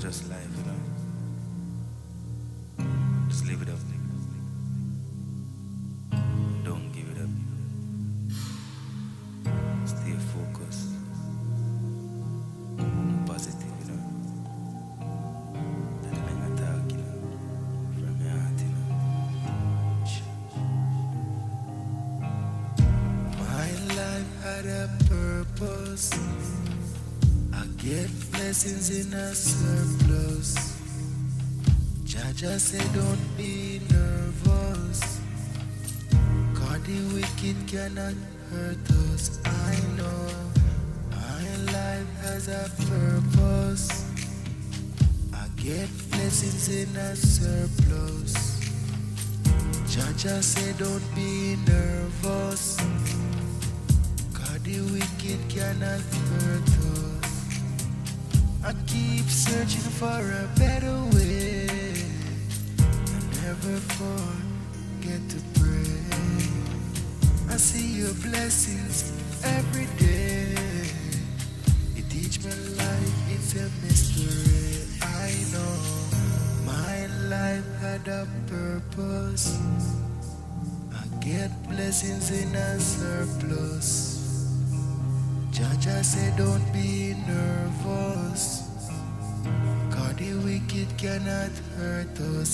just life, you know. Just live it up. Don't give it up. Stay focused. Positive, you know. That the thing I talk, you know. From your heart, you know. My life had a purpose. I get blessings in a surplus. Jaja said don't be nervous, 'cause the wicked cannot hurt us. I know my life has a purpose. I get blessings in a surplus. Jaja said don't be nervous, 'cause the wicked cannot hurt us. I keep searching for a better way. I never forget to pray. I see your blessings every day. You teach me life, it's a mystery. I know my life had a purpose. I get blessings in a surplus. Jaja said don't be nervous, 'cause the wicked cannot hurt us.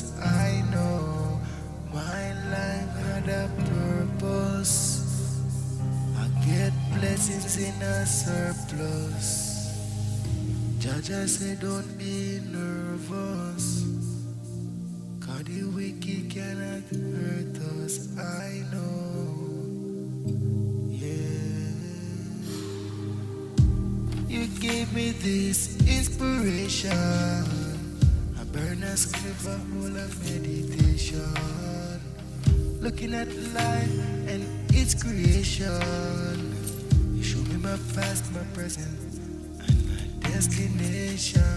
I know my life had a purpose. I get blessings in a surplus. Jaja said don't be nervous, 'cause the wicked cannot hurt us. I know. You gave me this inspiration. I burn a script for whole of meditation. Looking at life and its creation. You show me my past, my present, and my destination.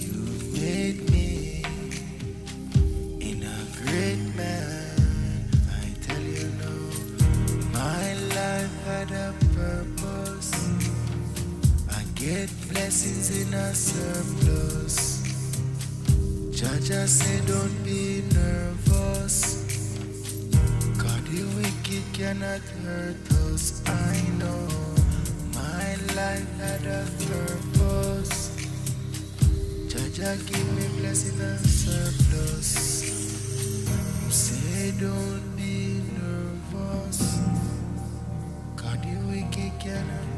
You made me in a great man. I tell you now, my life had a purpose. Get blessings in a surplus. Jaja said don't be nervous, 'cause the wicked cannot hurt us. I know my life had a purpose. Jaja give me blessing and surplus. You say don't be nervous, 'cause the wicked cannot